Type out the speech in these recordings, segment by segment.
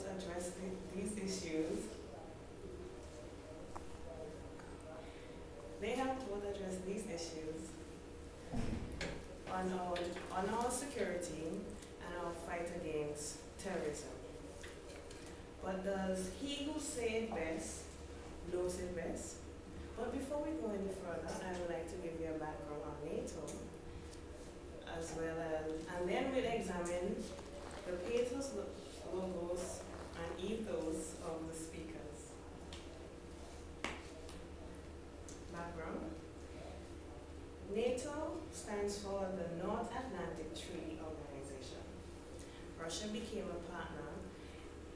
both address these issues. They have both addressed these issues on our security and our fight against terrorism. But does he who said it best knows it best? But before we go any further, I would like to give you a background on NATO, as well as, and then we'll examine the pathos, logos, and ethos of the speakers. Background. NATO stands for the North Atlantic Treaty Organization. Russia became a partner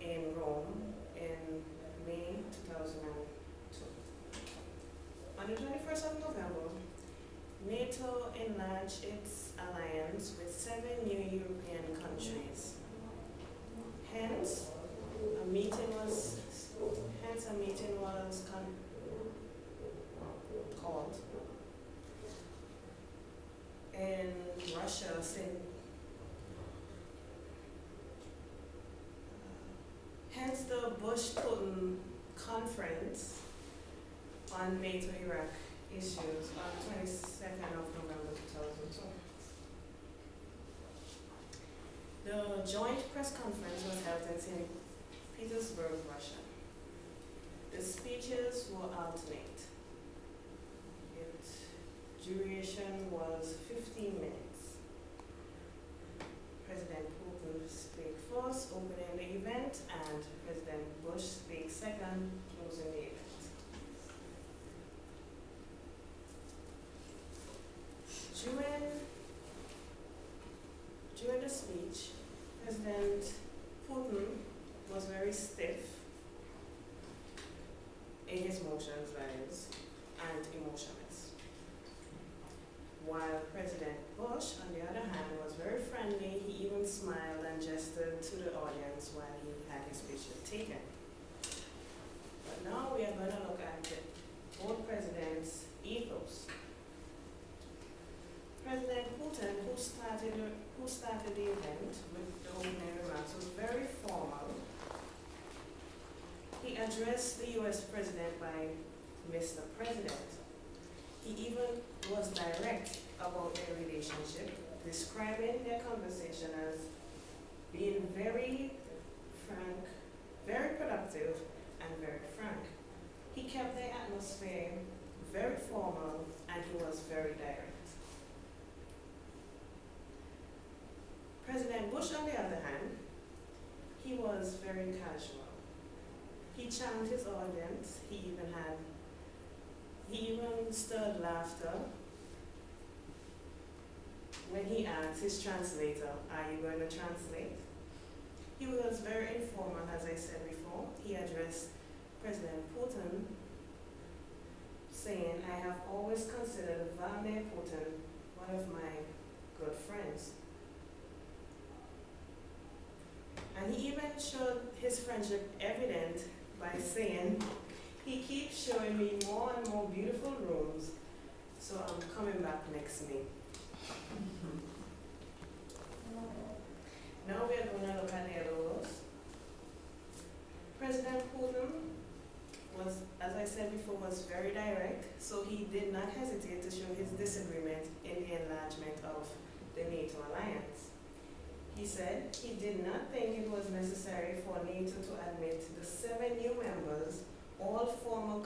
in Rome in May 2002. On the 21st of November, NATO enlarged its alliance with 7 new European countries. Hence, a meeting was called in Russia hence the Bush-Putin conference on NATO-Iraq issues on the 22nd of November 2002. The joint press conference was held in St. Petersburg, Russia. The speeches were alternate. Its duration was 15 minutes. President Putin spoke first, opening the event, and President Bush spoke second, closing the event. During the speech, President Putin was very stiff in his motions, that is, and emotionless. While President Bush, on the other hand, was very friendly. He even smiled and gestured to the audience while he had his picture taken. But now we are going to look at both presidents' ethos. President Putin, who started the event with the opening remarks, was very formal. He addressed the U.S. president by Mr. President. He even was direct about their relationship, describing their conversation as being very frank, very productive, and very frank. He kept the atmosphere very formal, and he was very direct. President Bush, on the other hand, he was very casual. He charmed his audience. He even stirred laughter when he asked his translator, "Are you going to translate?" He was very informal, as I said before. He addressed President Putin, saying, "I have always considered Vladimir Putin one of my good friends." And he even showed his friendship evident by saying, "He keeps showing me more and more beautiful rooms, so I'm coming back next May." Now we are going to look at the LOs. President Putin was, as I said before, was very direct, so he did not hesitate to show his disagreement in the enlargement of the NATO alliance. He said he did not think it was necessary for NATO to admit the 7 new members, all former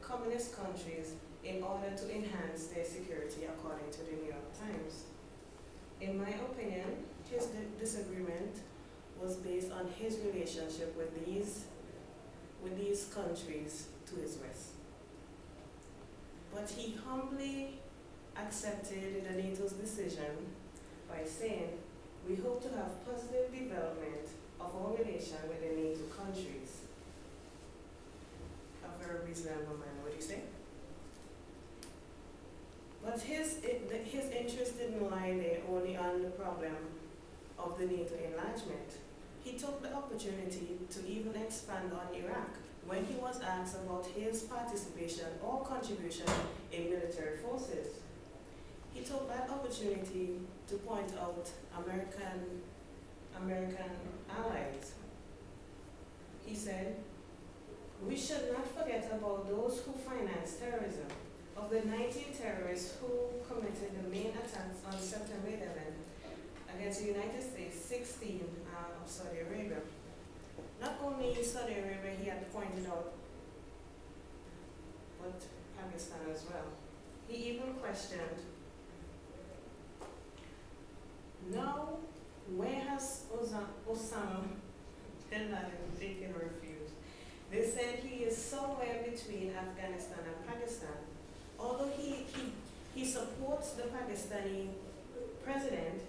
communist countries, in order to enhance their security, according to the New York Times. In my opinion, his disagreement was based on his relationship with these countries to his west. But he humbly accepted the NATO's decision by saying, "We hope to have positive development of our relation with the NATO countries." A very reasonable man, what do you say? But his interest didn't lie there only on the problem of the NATO enlargement. He took the opportunity to even expand on Iraq when he was asked about his participation or contribution in military forces. He took that opportunity to point out American allies. should not forget about those who finance terrorism. Of the 19 terrorists who committed the main attacks on September 11th against the United States, 16 are of Saudi Arabia. Not only Saudi Arabia, he had pointed out, but Pakistan as well. He even questioned, now, where has Osama bin Laden taken refuge? They said he is somewhere between Afghanistan and Pakistan. Although he supports the Pakistani president,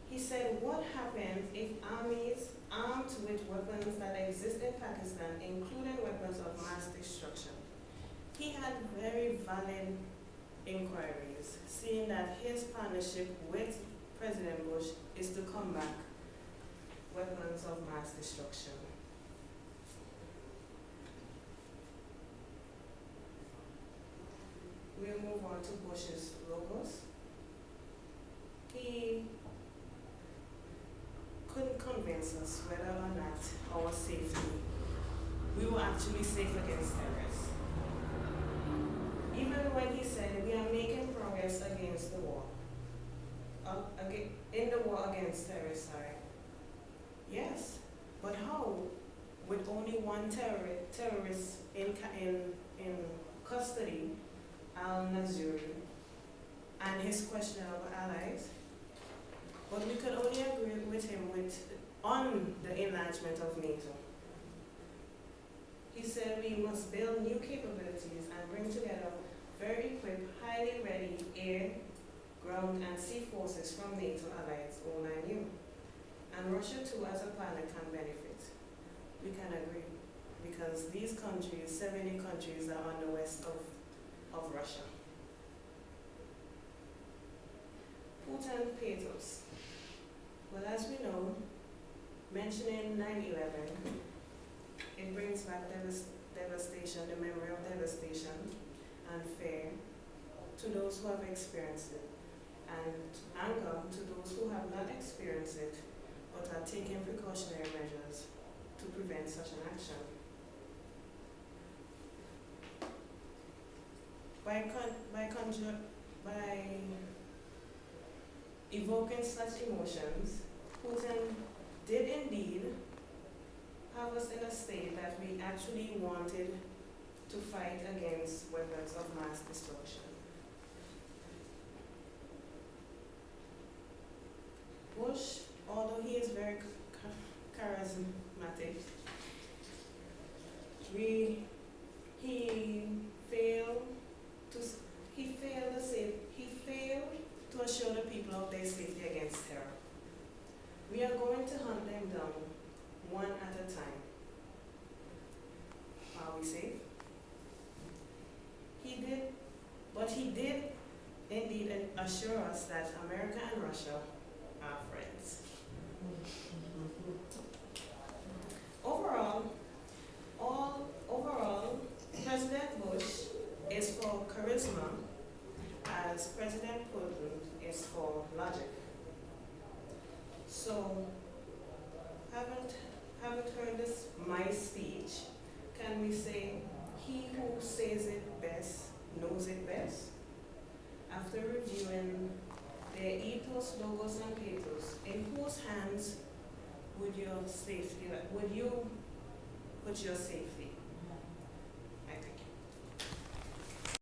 he said, what happens if armies armed with weapons that exist in Pakistan, including weapons of mass destruction? He had very valid inquiries, seeing that his partnership with President Bush is to combat weapons of mass destruction. We'll move on to Bush's logos. He couldn't convince us whether or not our safety, we were actually safe against terrorists. Even when he said we are making progress against the war, in the war against terrorists, sorry. Yes, but how? With only one terrorist in custody, al-Naziri, and his questionable allies. But we could only agree with him on the enlargement of NATO. He said we must build new capabilities and bring together very equipped, highly ready air, ground, and sea forces from NATO allies, all I knew. And Russia too, as a partner, can benefit. We can agree, because these countries, 70 countries, are on the west of Russia. Putin pathos. Well, as we know, mentioning 9/11, it brings back devastation, the memory of devastation and fear to those who have experienced it, and anger to those who have not experienced it but are taking precautionary measures to prevent such an action. By evoking such emotions, Putin did indeed have us in a state that we actually wanted to fight against weapons of mass destruction. Bush, although he is very charismatic, he failed to assure the people of their safety against terror. We are going to hunt them down one at a time. Are we safe? He did indeed assure us that America and Russia are friends. Overall, President Bush is for charisma, as President Putin is for logic. So, haven't heard this my speech? Can we say he who says it best knows it best? After reviewing their ethos, logos, and pathos, in whose hands would you put your safety?